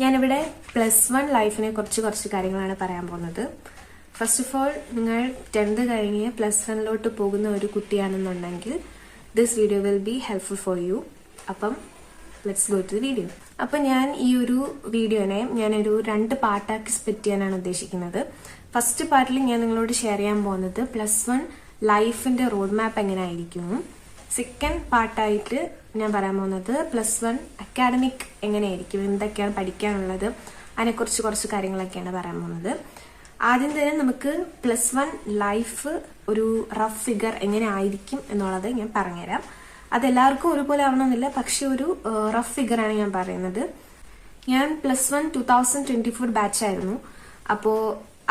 ഞാനിവിടെ +1 ലൈഫിനെ കുറച്ച് കാര്യങ്ങളാണ് പറയാൻ പോകുന്നത്. ഫസ്റ്റ് ഓഫ് ഓൾ, നിങ്ങൾ 10th കഴിഞ്ഞ് +1ലോട്ട് പോകുന്ന ഒരു കുട്ടിയാണെന്നുണ്ടെങ്കിൽ this video will be helpful for you. അപ്പം let's go to the video. അപ്പം ഞാൻ ഈ ഒരു വീഡിയോനെ ഞാനൊരു 2 പാർട്ടാക്കി സ്പ്ലിറ്റ് ചെയ്യാനാണ് ഉദ്ദേശിക്കുന്നത്. ഫസ്റ്റ് പാർട്ടിൽ ഞാൻ നിങ്ങളോട് ഷെയർ ചെയ്യാൻ പോകുന്നത് +1 ലൈഫിന്റെ റോഡ് മാപ്പ് എങ്ങനെ ആയിരിക്കും. സെക്കൻഡ് പാർട്ടായിട്ട് ഞാൻ പറയാൻ പോകുന്നത് +1 അക്കാഡമിക് എങ്ങനെയായിരിക്കും, എന്തൊക്കെയാണ് പഠിക്കാനുള്ളത്, അതിനെക്കുറിച്ച് കുറച്ച് കാര്യങ്ങളൊക്കെയാണ് പറയാൻ പോകുന്നത്. ആദ്യം തന്നെ നമുക്ക് +1 ലൈഫ് ഒരു റഫ് ഫിഗർ എങ്ങനെ ആയിരിക്കും എന്നുള്ളത് ഞാൻ പറഞ്ഞുതരാം. അതെല്ലാവർക്കും ഒരുപോലെ ആവണമെന്നില്ല, പക്ഷെ ഒരു റഫ് ഫിഗറാണ് ഞാൻ പറയുന്നത്. ഞാൻ +1 2024 ബാച്ചായിരുന്നു. അപ്പോൾ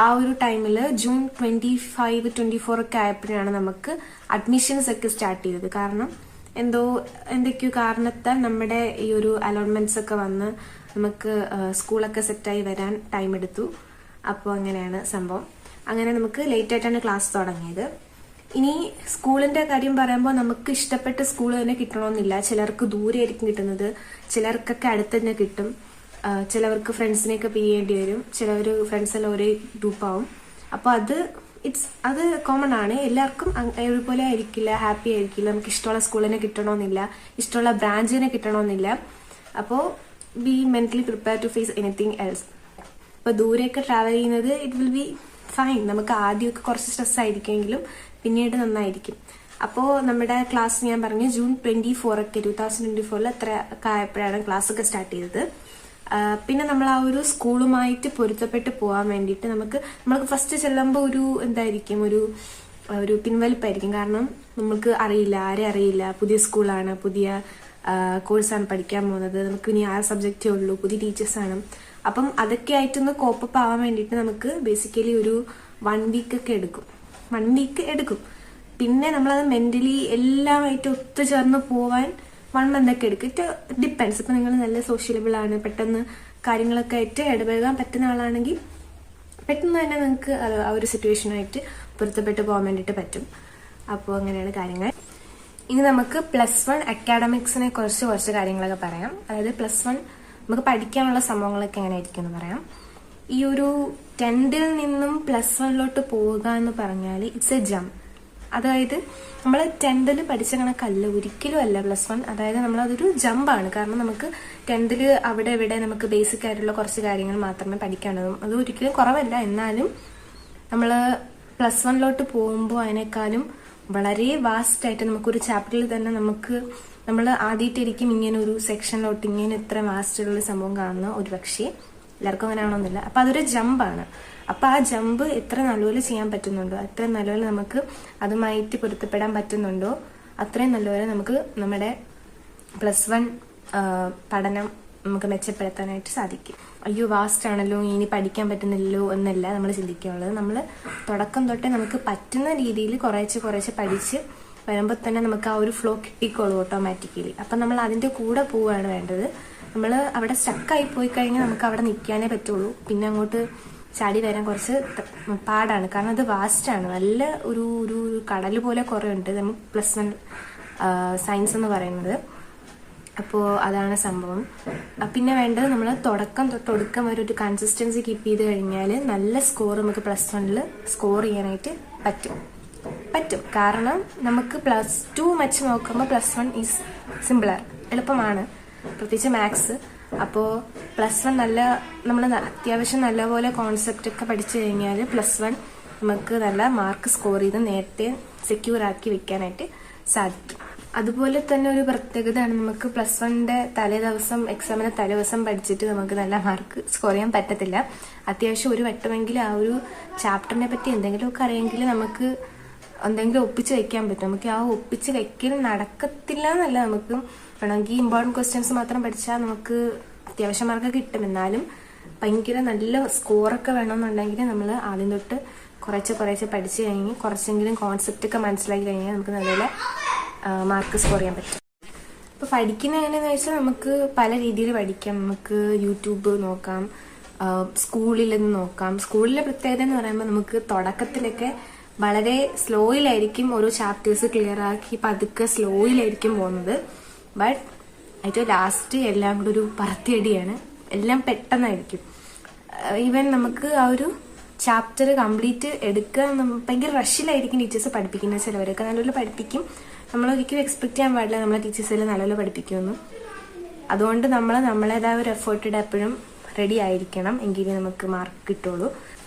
ആ ഒരു ടൈമിൽ ജൂൺ 25-24 ഒക്കെ ആയപ്പോഴാണ് നമുക്ക് അഡ്മിഷൻസ് ഒക്കെ സ്റ്റാർട്ട് ചെയ്തത്. കാരണം എന്തൊക്കെയോ കാരണത്താൽ നമ്മുടെ ഈ ഒരു അലോട്ട്മെന്റ്സ് ഒക്കെ വന്ന് നമുക്ക് സ്കൂളൊക്കെ സെറ്റായി വരാൻ ടൈം എടുത്തു. അപ്പോൾ അങ്ങനെയാണ് സംഭവം. അങ്ങനെ നമുക്ക് ലേറ്റ് ആയിട്ടാണ് ക്ലാസ് തുടങ്ങിയത്. ഇനി സ്കൂളിന്റെ കാര്യം പറയുമ്പോൾ നമുക്ക് ഇഷ്ടപ്പെട്ട സ്കൂൾ തന്നെ കിട്ടണമെന്നില്ല. ചിലർക്ക് ദൂരെ ആയിരിക്കും കിട്ടുന്നത്, ചിലർക്കൊക്കെ അടുത്ത് തന്നെ കിട്ടും, ചിലവർക്ക് ഫ്രണ്ട്സിനെയൊക്കെ പിരിയേണ്ടി വരും, ചിലവർ ഫ്രണ്ട്സ് എല്ലാം ഒരേ ഗ്രൂപ്പാവും. അപ്പോൾ അത് കോമൺ ആണ്. എല്ലാവർക്കും ഒരുപോലെ ആയിരിക്കില്ല, ഹാപ്പി ആയിരിക്കില്ല. നമുക്ക് ഇഷ്ടമുള്ള സ്കൂളിനെ കിട്ടണമെന്നില്ല, ഇഷ്ടമുള്ള ബ്രാഞ്ചിനെ കിട്ടണമെന്നില്ല. അപ്പോൾ be mentally prepare to face anything else. അപ്പോൾ ദൂരെയൊക്കെ ട്രാവൽ ചെയ്യുന്നത് ഇറ്റ് വിൽ ബി ഫൈൻ. നമുക്ക് ആദ്യമൊക്കെ കുറച്ച് സ്ട്രെസ് ആയിരിക്കുമെങ്കിലും പിന്നീട് നന്നായിരിക്കും. അപ്പോൾ നമ്മുടെ ക്ലാസ് ഞാൻ പറഞ്ഞു ജൂൺ 2024 അത്ര ഒക്കെ ആയപ്പോഴാണ് ക്ലാസ് ഒക്കെ സ്റ്റാർട്ട് ചെയ്തത്. പിന്നെ നമ്മൾ ആ ഒരു സ്കൂളുമായിട്ട് പൊരുത്തപ്പെട്ട് പോകാൻ വേണ്ടിയിട്ട് നമുക്ക് ഫസ്റ്റ് ചെല്ലുമ്പോൾ ഒരു എന്തായിരിക്കും, ഒരു പിൻവലിപ്പായിരിക്കും. കാരണം നമുക്ക് അറിയില്ല, ആരെ അറിയില്ല, പുതിയ സ്കൂളാണ്, പുതിയ കോഴ്സാണ് പഠിക്കാൻ പോകുന്നത്, നമുക്ക് ഇനി ആ സബ്ജക്റ്റേ ഉള്ളൂ, പുതിയ ടീച്ചേഴ്സാണ്. അപ്പം അതൊക്കെ ആയിട്ടൊന്ന് കോപ്പപ്പ് ആവാൻ വേണ്ടിയിട്ട് നമുക്ക് ബേസിക്കലി ഒരു 1 വീക്ക് ഒക്കെ എടുക്കും. 1 വീക്ക് എടുക്കും. പിന്നെ നമ്മളത് മെന്റലി എല്ലാമായിട്ട് ഒത്തുചേർന്ന് പോവാൻ 1 മന്ത് ഒക്കെ എടുക്കും. It depends. ഇപ്പം നിങ്ങൾ നല്ല സോഷ്യലബിൾ ആണ്, പെട്ടെന്ന് കാര്യങ്ങളൊക്കെ ആയിട്ട് ഇടപഴകാൻ പറ്റുന്ന ആളാണെങ്കിൽ പെട്ടെന്ന് തന്നെ നിങ്ങൾക്ക് ആ ഒരു സിറ്റുവേഷനായിട്ട് പൊരുത്തപ്പെട്ട് പോകാൻ വേണ്ടിയിട്ട് പറ്റും. അപ്പോൾ അങ്ങനെയാണ് കാര്യങ്ങൾ. ഇനി നമുക്ക് +1 അക്കാഡമിക്സിനെ കുറച്ച് കാര്യങ്ങളൊക്കെ പറയാം. അതായത് +1 നമുക്ക് പഠിക്കാനുള്ള സംഭവങ്ങളൊക്കെ എങ്ങനെയായിരിക്കും എന്ന് പറയാം. ഈ ഒരു 10th നിന്നും +1ലോട്ട് പോവുക എന്ന് പറഞ്ഞാൽ ഇറ്റ്സ് എ ജംപ്. അതായത് നമ്മൾ 10th പഠിച്ച കണക്കല്ല, ഒരിക്കലും അല്ല +1. അതായത് നമ്മളതൊരു ജമ്പാണ്. കാരണം നമുക്ക് 10th അവിടെ ഇവിടെ നമുക്ക് ബേസിക് ആയിട്ടുള്ള കുറച്ച് കാര്യങ്ങൾ മാത്രമേ പഠിക്കാനുള്ളൂ. അത് ഒരിക്കലും കുറവല്ല. എന്നാലും നമ്മൾ +1ലോട്ട് പോകുമ്പോൾ അതിനേക്കാളും വളരെ വാസ്റ്റ് ആയിട്ട് നമുക്കൊരു ചാപ്റ്ററിൽ തന്നെ നമ്മൾ ആദ്യമായിട്ടായിരിക്കും ഇങ്ങനെ ഒരു സെക്ഷനിലോട്ട് ഇങ്ങനെ ഇത്ര വാസ്റ്റുള്ള സംഭവം കാണുന്ന. ഒരു പക്ഷേ എല്ലാവർക്കും അങ്ങനെ ആവണമെന്നില്ല. അപ്പൊ അതൊരു ജമ്പാണ്. അപ്പൊ ആ ജമ്പ് എത്ര നല്ലപോലെ ചെയ്യാൻ പറ്റുന്നുണ്ടോ, അത്ര നല്ലപോലെ നമുക്ക് അതുമായിട്ട് പൊരുത്തപ്പെടാൻ പറ്റുന്നുണ്ടോ, അത്രയും നല്ലപോലെ നമുക്ക് നമ്മുടെ +1 പഠനം നമുക്ക് മെച്ചപ്പെടുത്താനായിട്ട് സാധിക്കും. അയ്യോ വാസ്റ്റ് ആണല്ലോ, ഇനി പഠിക്കാൻ പറ്റുന്നില്ലല്ലോ എന്നല്ല നമ്മൾ ചിന്തിക്കാനുള്ളത്. നമ്മൾ തുടക്കം തൊട്ടേ നമുക്ക് പറ്റുന്ന രീതിയിൽ കുറേശ്ശെ പഠിച്ച് വരുമ്പോൾ തന്നെ നമുക്ക് ആ ഒരു ഫ്ലോ കിട്ടിക്കോളൂ ഓട്ടോമാറ്റിക്കലി. അപ്പം നമ്മൾ അതിന്റെ കൂടെ പോവുകയാണ് വേണ്ടത്. നമ്മൾ അവിടെ സ്റ്റക്കായി പോയി കഴിഞ്ഞാൽ നമുക്ക് അവിടെ നിൽക്കാനേ പറ്റുള്ളൂ. പിന്നെ അങ്ങോട്ട് ചാടി വരാൻ കുറച്ച് പാടാണ്. കാരണം അത് വാസ്റ്റാണ്, നല്ല ഒരു കടൽ പോലെ കുറേ ഉണ്ട് നമുക്ക് +1 സയൻസ് എന്ന് പറയുന്നത്. അപ്പോൾ അതാണ് സംഭവം. പിന്നെ വേണ്ടത് നമ്മൾ തുടക്കം തൊട്ട് ഒടുക്കം വരെ ഒരു കൺസിസ്റ്റൻസി കീപ്പ് ചെയ്ത് കഴിഞ്ഞാൽ നല്ല സ്കോർ നമുക്ക് +1 സ്കോർ ചെയ്യാനായിട്ട് പറ്റും. കാരണം നമുക്ക് +2 വെച്ച് നോക്കുമ്പോൾ +1 ഈസ് സിമ്പിളർ, എളുപ്പമാണ്, പ്രത്യേകിച്ച് മാത്സ്. അപ്പോൾ +1 നമ്മൾ അത്യാവശ്യം നല്ലപോലെ കോൺസെപ്റ്റ് ഒക്കെ പഠിച്ചു കഴിഞ്ഞാൽ +1 നമുക്ക് നല്ല മാർക്ക് സ്കോർ ചെയ്ത് നേരത്തെ സെക്യൂർ ആക്കി വെക്കാനായിട്ട് സാധിക്കും. അതുപോലെ തന്നെ ഒരു പ്രത്യേകതയാണ്, നമുക്ക് +1ന്റെ തലേദിവസം, എക്സാമിന് തലേദിവസം പഠിച്ചിട്ട് നമുക്ക് നല്ല മാർക്ക് സ്കോർ ചെയ്യാൻ പറ്റത്തില്ല. അത്യാവശ്യം ഒരു വട്ടമെങ്കിലും ആ ഒരു ചാപ്റ്ററിനെ പറ്റി എന്തെങ്കിലുമൊക്കെ അറിയെങ്കിൽ നമുക്ക് എന്തെങ്കിലും ഒപ്പിച്ച് വെക്കാൻ പറ്റും. നമുക്ക് ആ ഒപ്പിച്ച് വെക്കൽ നടക്കത്തില്ല എന്നല്ല, നമുക്ക് വേണമെങ്കിൽ ഇമ്പോർട്ടൻറ്റ് ക്വസ്റ്റ്യൻസ് മാത്രം പഠിച്ചാൽ നമുക്ക് അത്യാവശ്യം മാർക്ക് കിട്ടും. എന്നാലും ഭയങ്കര നല്ല സ്കോറൊക്കെ വേണമെന്നുണ്ടെങ്കിൽ നമ്മൾ ആദ്യം തൊട്ട് കുറേശ്ശെ പഠിച്ചു കഴിഞ്ഞ് കുറച്ചെങ്കിലും കോൺസെപ്റ്റ് ഒക്കെ മനസ്സിലാക്കി കഴിഞ്ഞാൽ നമുക്ക് നല്ലപോലെ മാർക്ക് സ്കോർ ചെയ്യാൻ പറ്റും. അപ്പോൾ പഠിക്കുന്ന എങ്ങനെയാണെന്ന് വെച്ചാൽ നമുക്ക് പല രീതിയിൽ പഠിക്കാം. നമുക്ക് യൂട്യൂബ് നോക്കാം, സ്കൂളിൽ നിന്ന് നോക്കാം. സ്കൂളിലെ പ്രത്യേകത എന്ന് പറയുമ്പോൾ നമുക്ക് തുടക്കത്തിലൊക്കെ വളരെ സ്ലോയിലായിരിക്കും ഓരോ ചാപ്റ്റേഴ്സ് ക്ലിയർ ആക്കി പതുക്കെ സ്ലോയിലായിരിക്കും പോകുന്നത്. ബട്ട് ഏറ്റവും ലാസ്റ്റ് എല്ലാം കൂടെ ഒരു പറത്തിയടിയാണ്. എല്ലാം പെട്ടെന്നായിരിക്കും. ഈവൻ നമുക്ക് ആ ഒരു ചാപ്റ്റർ കംപ്ലീറ്റ് എടുക്കുക ഭയങ്കര റഷിലായിരിക്കും ടീച്ചേഴ്സ് പഠിപ്പിക്കുന്നത്. ചിലവരൊക്കെ നല്ലപോലെ പഠിപ്പിക്കും. നമ്മളൊരിക്കലും എക്സ്പെക്ട് ചെയ്യാൻ പാടില്ല നമ്മളെ ടീച്ചേഴ്സിൽ നല്ലപോലെ പഠിപ്പിക്കുമെന്ന്. അതുകൊണ്ട് നമ്മൾ നമ്മളേതായ ഒരു എഫേർട്ടിടെ എപ്പോഴും റെഡി ആയിരിക്കണം, എങ്കിലേ നമുക്ക് മാർക്ക് കിട്ടുള്ളൂ.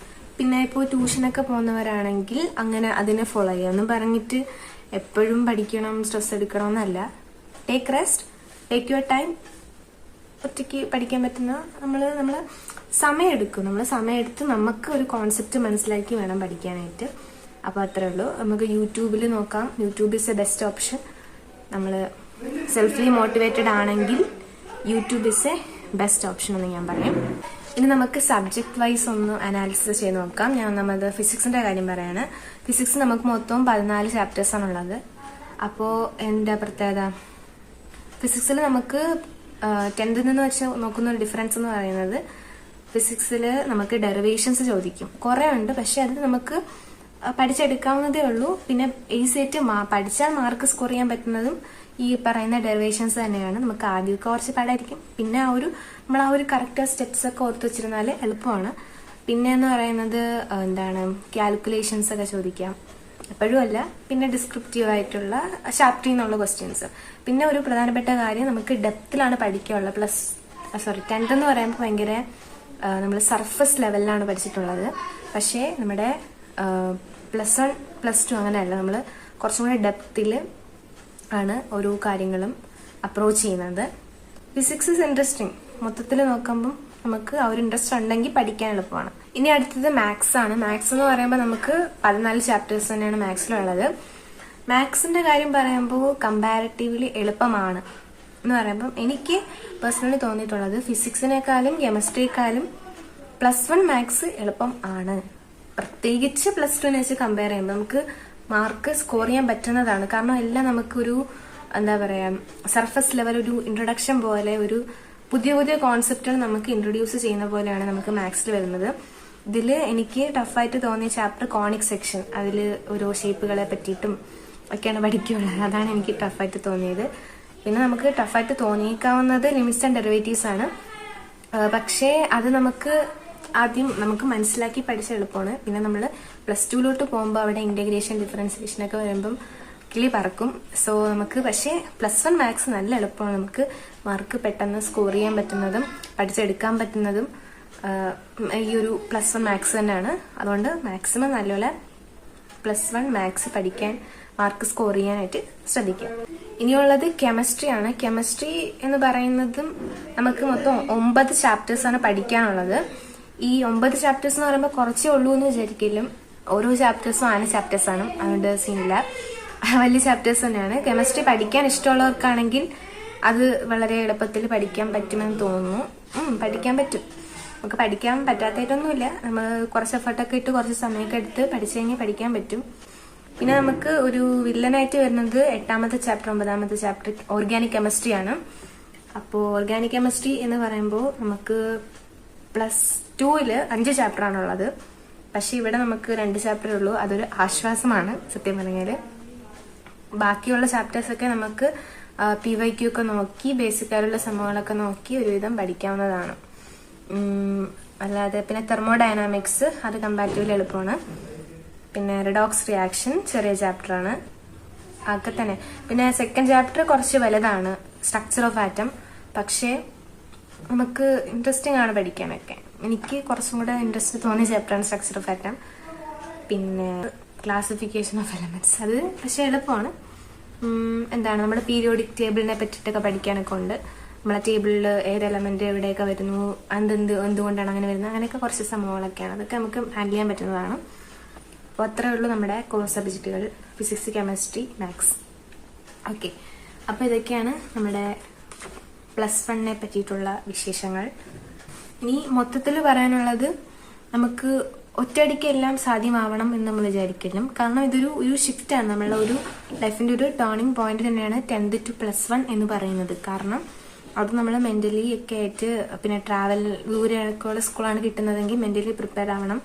പിന്നെ ഇപ്പോൾ ട്യൂഷനൊക്കെ പോകുന്നവരാണെങ്കിൽ അങ്ങനെ അതിനെ ഫോളോ ചെയ്യുക. ഒന്നും പറഞ്ഞിട്ട് എപ്പോഴും പഠിക്കണം, സ്ട്രെസ് എടുക്കണമെന്നല്ല. Take rest, take your time. ഒറ്റയ്ക്ക് പഠിക്കാൻ പറ്റുന്ന നമ്മൾ സമയം എടുക്കും. നമ്മൾ സമയം എടുത്ത് നമുക്ക് ഒരു കോൺസെപ്റ്റ് മനസ്സിലാക്കി വേണം പഠിക്കാനായിട്ട്. അപ്പോൾ അത്രേ ഉള്ളൂ. നമുക്ക് യൂട്യൂബിൽ നോക്കാം. YouTube is A best option. നമ്മൾ സെൽഫ്ലി മോട്ടിവേറ്റഡ് ആണെങ്കിൽ YouTube is A best option എന്ന് ഞാൻ പറയും. ഇനി നമുക്ക് സബ്ജക്ട് വൈസ് ഒന്ന് അനാലിസിസ് ചെയ്ത് നോക്കാം. നമ്മുടെ ഫിസിക്സിന്റെ കാര്യം പറയാണ്. ഫിസിക്സ് നമുക്ക് മൊത്തം 14 ചാപ്റ്റേഴ്സാണുള്ളത്. അപ്പോൾ എൻ്റെ പ്രത്യേകത, ഫിസിക്സിൽ നമുക്ക് 10th നിന്ന് വെച്ച് നോക്കുന്ന ഒരു ഡിഫറൻസ് എന്ന് പറയുന്നത്, ഫിസിക്സിൽ നമുക്ക് ഡെറിവേഷൻസ് ചോദിക്കും. കുറേ ഉണ്ട്, പക്ഷെ അത് നമുക്ക് പഠിച്ചെടുക്കാവുന്നതേ ഉള്ളൂ. പിന്നെ ഈസിയായിട്ട് പഠിച്ചാൽ മാർക്ക് സ്കോർ ചെയ്യാൻ പറ്റുന്നതും ഈ പറയുന്ന ഡെറിവേഷൻസ് തന്നെയാണ്. നമുക്ക് ആദ്യമൊക്കെ കുറച്ച് പാടായിരിക്കും. പിന്നെ നമ്മൾ ആ ഒരു കറക്റ്റ് സ്റ്റെപ്സ് ഒക്കെ ഓർത്ത് വെച്ചിരുന്നാൽ എളുപ്പമാണ്. പിന്നെ എന്ന് പറയുന്നത് കാൽക്കുലേഷൻസ് ഒക്കെ ചോദിക്കാം. എപ്പോഴും അല്ല, പിന്നെ ഡിസ്ക്രിപ്റ്റീവ് ആയിട്ടുള്ള ചാപ്റ്ററിൽ നിന്നുള്ള ക്വസ്റ്റ്യൻസ്. പിന്നെ ഒരു പ്രധാനപ്പെട്ട കാര്യം, നമുക്ക് ഡെപ്തിലാണ് പഠിക്കാനുള്ളത്. 10th എന്ന് പറയുമ്പോൾ ഭയങ്കര നമ്മൾ സർഫസ് ലെവലിലാണ് പഠിച്ചിട്ടുള്ളത്. പക്ഷേ നമ്മുടെ +1 +2 അങ്ങനെയല്ല. നമ്മൾ കുറച്ചും കൂടെ ഡെപ്തിൽ ആണ് ഓരോ കാര്യങ്ങളും അപ്രോച്ച് ചെയ്യുന്നത്. Physics is interesting. മൊത്തത്തിൽ നോക്കുമ്പോൾ നമുക്ക് ആ ഒരു ഇൻട്രസ്റ്റ് ഉണ്ടെങ്കിൽ പഠിക്കാൻ എളുപ്പമാണ്. ഇനി അടുത്തത് മാത്സ് ആണ്. മാത്സ് എന്ന് പറയുമ്പോൾ നമുക്ക് 14 ചാപ്റ്റേഴ്സ് തന്നെയാണ് മാത്സിലുള്ളത്. മാത്സിന്റെ കാര്യം പറയുമ്പോൾ കമ്പാരിറ്റീവ്ലി എളുപ്പമാണ് എന്ന് പറയുമ്പം എനിക്ക് പേഴ്സണലി തോന്നിയിട്ടുള്ളത് ഫിസിക്സിനേക്കാളും കെമിസ്ട്രിയേക്കാളും +1 മാത്സ് എളുപ്പം ആണ്. പ്രത്യേകിച്ച് +2 വെച്ച് കമ്പയർ ചെയ്യുമ്പോൾ നമുക്ക് മാർക്ക് സ്കോർ ചെയ്യാൻ പറ്റുന്നതാണ്. കാരണം എല്ലാം നമുക്കൊരു സർഫസ് ലെവൽ, ഒരു ഇൻട്രൊഡക്ഷൻ പോലെ, ഒരു പുതിയ പുതിയ കോൺസെപ്റ്റുകൾ നമുക്ക് ഇൻട്രൊഡ്യൂസ് ചെയ്യുന്ന പോലെയാണ് നമുക്ക് മാത്സിൽ വരുന്നത്. ഇതിൽ എനിക്ക് ടഫായിട്ട് തോന്നിയ ചാപ്റ്റർ കോണിക് സെക്ഷൻ. അതിൽ ഓരോ ഷേപ്പുകളെ പറ്റിയിട്ടും ഒക്കെയാണ് പഠിക്കുകയുള്ളത്. അതാണ് എനിക്ക് ടഫായിട്ട് തോന്നിയത്. പിന്നെ നമുക്ക് ടഫായിട്ട് തോന്നിയേക്കാവുന്നത് ലിമിറ്റ്സ് ആൻഡ് ഡെറിവേറ്റീവ്സ് ആണ്. പക്ഷേ അത് ആദ്യം നമുക്ക് മനസ്സിലാക്കി പഠിച്ച എളുപ്പമാണ്. പിന്നെ നമ്മൾ +2 പോകുമ്പോൾ അവിടെ ഇന്റഗ്രേഷൻ, ഡിഫറൻസിയേഷൻ ഒക്കെ വരുമ്പം കിളി പറക്കും. സോ നമുക്ക് പക്ഷേ +1 മാത്സ് നല്ല എളുപ്പമാണ്. നമുക്ക് മാർക്ക് പെട്ടെന്ന് സ്കോർ ചെയ്യാൻ പറ്റുന്നതും പഠിച്ചെടുക്കാൻ പറ്റുന്നതും ഈ ഒരു +1 മാത്സ് തന്നെയാണ്. അതുകൊണ്ട് മാക്സിമം നല്ലപോലെ +1 മാത്സ് പഠിക്കാൻ, മാർക്ക് സ്കോർ ചെയ്യാനായിട്ട് ശ്രദ്ധിക്കാം. ഇനിയുള്ളത് കെമിസ്ട്രി ആണ്. കെമിസ്ട്രി എന്ന് പറയുന്നതും നമുക്ക് മൊത്തം 9 ചാപ്റ്റേഴ്സാണ് പഠിക്കാനുള്ളത്. ഈ 9 ചാപ്റ്റേഴ്സ് എന്ന് പറയുമ്പോൾ കുറച്ചേ ഉള്ളൂ എന്ന് വിചാരിക്കലും. ഓരോ ചാപ്റ്റേഴ്സും 4 ചാപ്റ്റേഴ്സാണ്. അതുകൊണ്ട് സീനില്ല, വലിയ ചാപ്റ്റേഴ്സ് തന്നെയാണ്. കെമിസ്ട്രി പഠിക്കാൻ ഇഷ്ടമുള്ളവർക്കാണെങ്കിൽ അത് വളരെ എളുപ്പത്തിൽ പഠിക്കാൻ പറ്റുമെന്ന് തോന്നുന്നു. പഠിക്കാൻ പറ്റും. നമുക്ക് പഠിക്കാൻ പറ്റാത്തതായിട്ടൊന്നുമില്ല. നമ്മൾ കുറച്ച് എഫർട്ടൊക്കെ ഇട്ട് കുറച്ച് സമയമൊക്കെ എടുത്ത് പഠിച്ചു കഴിഞ്ഞാൽ പഠിക്കാൻ പറ്റും. പിന്നെ നമുക്ക് ഒരു വില്ലനായിട്ട് വരുന്നത് 8ാമത്തെ ചാപ്റ്റർ 9ാമത്തെ ചാപ്റ്റർ ഓർഗാനിക് കെമിസ്ട്രി ആണ്. അപ്പോൾ ഓർഗാനിക് കെമിസ്ട്രി എന്ന് പറയുമ്പോൾ നമുക്ക് +2 5 ചാപ്റ്റർ ആണുള്ളത്. പക്ഷെ ഇവിടെ നമുക്ക് 2 ചാപ്റ്ററേ ഉള്ളൂ. അതൊരു ആശ്വാസമാണ് സത്യം പറഞ്ഞാൽ. ബാക്കിയുള്ള ചാപ്റ്റേഴ്സൊക്കെ നമുക്ക് PYQ ഒക്കെ നോക്കി, ബേസിക് ആയിട്ടുള്ള സംഭവങ്ങളൊക്കെ നോക്കി ഒരുവിധം പഠിക്കാവുന്നതാണ്. അല്ലാതെ പിന്നെ തെർമോഡൈനാമിക്സ് അത് കമ്പാരിറ്റീവ്ലി എളുപ്പമാണ്. പിന്നെ റിഡോക്സ് റിയാക്ഷൻ ചെറിയ ചാപ്റ്ററാണ്. അതൊക്കെ തന്നെ. പിന്നെ 2nd ചാപ്റ്റർ കുറച്ച് വലുതാണ്, സ്ട്രക്ചർ ഓഫ് ആറ്റം. പക്ഷേ നമുക്ക് ഇൻട്രസ്റ്റിംഗ് ആണ് പഠിക്കാനൊക്കെ. എനിക്ക് കുറച്ചും കൂടെ ഇൻട്രസ്റ്റ് തോന്നിയ ചാപ്റ്ററാണ് സ്ട്രക്ചർ ഓഫ് ആറ്റം. പിന്നെ ക്ലാസിഫിക്കേഷൻ ഓഫ് എലമെന്റ്സ്, അത് പക്ഷെ എളുപ്പമാണ്. നമ്മുടെ പീരിയോഡിക് ടേബിളിനെ പറ്റിയിട്ടൊക്കെ പഠിക്കാനൊക്കെ ഉണ്ട്. നമ്മളെ ടേബിളിൽ ഏത് എലമെന്റ് എവിടെയൊക്കെ വരുന്നു, എന്തുകൊണ്ടാണ് അങ്ങനെ വരുന്നത്, അങ്ങനെയൊക്കെ കുറച്ച് സംഭവങ്ങളൊക്കെയാണ്. അതൊക്കെ നമുക്ക് ഹാൻഡിൽ ചെയ്യാൻ പറ്റുന്നതാണ്. അപ്പോൾ അത്രേ ഉള്ളൂ നമ്മുടെ കോഴ്സ് സബ്ജക്റ്റുകൾ: ഫിസിക്സ്, കെമിസ്ട്രി, മാത്സ്. ഓക്കെ, അപ്പോൾ ഇതൊക്കെയാണ് നമ്മുടെ +1 പറ്റിയിട്ടുള്ള വിശേഷങ്ങൾ. ഇനി മൊത്തത്തിൽ പറയാനുള്ളത്, നമുക്ക് ഒറ്റയടിക്ക് എല്ലാം സാധ്യമാവണം എന്ന് നമ്മൾ വിചാരിക്കണം. കാരണം ഇതൊരു ഷിഫ്റ്റാണ്. നമ്മളുടെ ഒരു ലൈഫിൻ്റെ ഒരു ടേണിംഗ് പോയിന്റ് തന്നെയാണ് 10th to +1 എന്ന് പറയുന്നത്. കാരണം അത് നമ്മൾ മെന്റലി ഒക്കെ ആയിട്ട്, പിന്നെ ട്രാവൽ ദൂരെയൊക്കെയുള്ള സ്കൂളാണ് കിട്ടുന്നതെങ്കിൽ മെന്റലി പ്രിപ്പയർ ആവണം.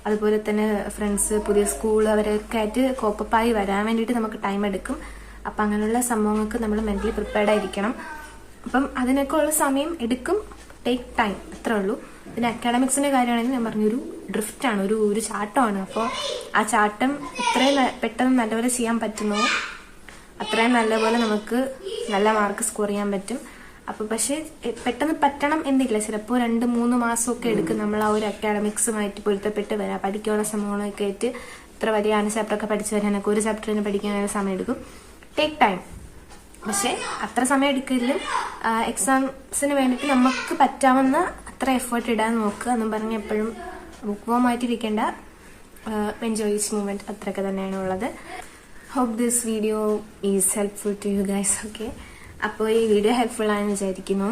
അതുപോലെ തന്നെ ഫ്രണ്ട്സ്, പുതിയ സ്കൂൾ, അവരൊക്കെ ആയിട്ട് കോപ്പപ്പായി വരാൻ വേണ്ടിയിട്ട് നമുക്ക് ടൈം എടുക്കും. അപ്പം അങ്ങനെയുള്ള സംഭവങ്ങൾക്ക് നമ്മൾ മെന്റലി പ്രിപ്പയർഡ് ആയിരിക്കണം. അപ്പം അതിനൊക്കെ ഉള്ള സമയം എടുക്കും. ടേക്ക് ടൈം, അത്രേ ഉള്ളൂ. പിന്നെ അക്കാഡമിക്സിന്റെ കാര്യമാണെങ്കിൽ ഞാൻ പറഞ്ഞൊരു ഡ്രിഫ്റ്റാണ്, ഒരു ചാട്ടമാണ്. അപ്പോൾ ആ ചാട്ടം എത്രയും പെട്ടെന്ന് നല്ലപോലെ ചെയ്യാൻ പറ്റുന്നോ അത്രയും നല്ലപോലെ നമുക്ക് നല്ല മാർക്ക് സ്കോർ ചെയ്യാൻ പറ്റും. അപ്പോൾ പക്ഷേ പെട്ടെന്ന് പറ്റണം എന്നില്ല, ചിലപ്പോൾ 2-3 മാസമൊക്കെ എടുക്കും നമ്മൾ ആ ഒരു അക്കാഡമിക്സുമായിട്ട് പൊരുത്തപ്പെട്ട് വരാം. പഠിക്കാനുള്ള സമയങ്ങളൊക്കെ ആയിട്ട് ഇത്ര വലിയ ചാപ്റ്ററൊക്കെ പഠിച്ചു വരാനൊക്കെ ഒരു ചാപ്റ്ററിന് പഠിക്കാനുള്ള സമയം എടുക്കും. Take time. പക്ഷെ അത്ര സമയം എടുക്കലും എക്സാംസിന് വേണ്ടിയിട്ട് നമുക്ക് പറ്റാവുന്ന അത്ര എഫേർട്ട് ഇടാൻ നോക്കുക എന്നും പറഞ്ഞ് എപ്പോഴും ബുക്ക് വാമായിട്ടിരിക്കേണ്ട. എൻജോയ് ദിസ് മൂമെന്റ്, അത്രയൊക്കെ തന്നെയാണ് ഉള്ളത്. Hope this video is helpful to you guys. Okay, അപ്പോൾ ഈ വീഡിയോ ഹെൽപ്ഫുൾ ആണെന്ന് വിചാരിക്കുന്നു.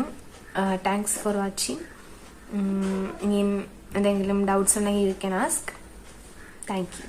Thanks for watching. ഇനിയും എന്തെങ്കിലും ഡൗട്ട്സ് ഉണ്ടെങ്കിൽ you can ask. Thank U.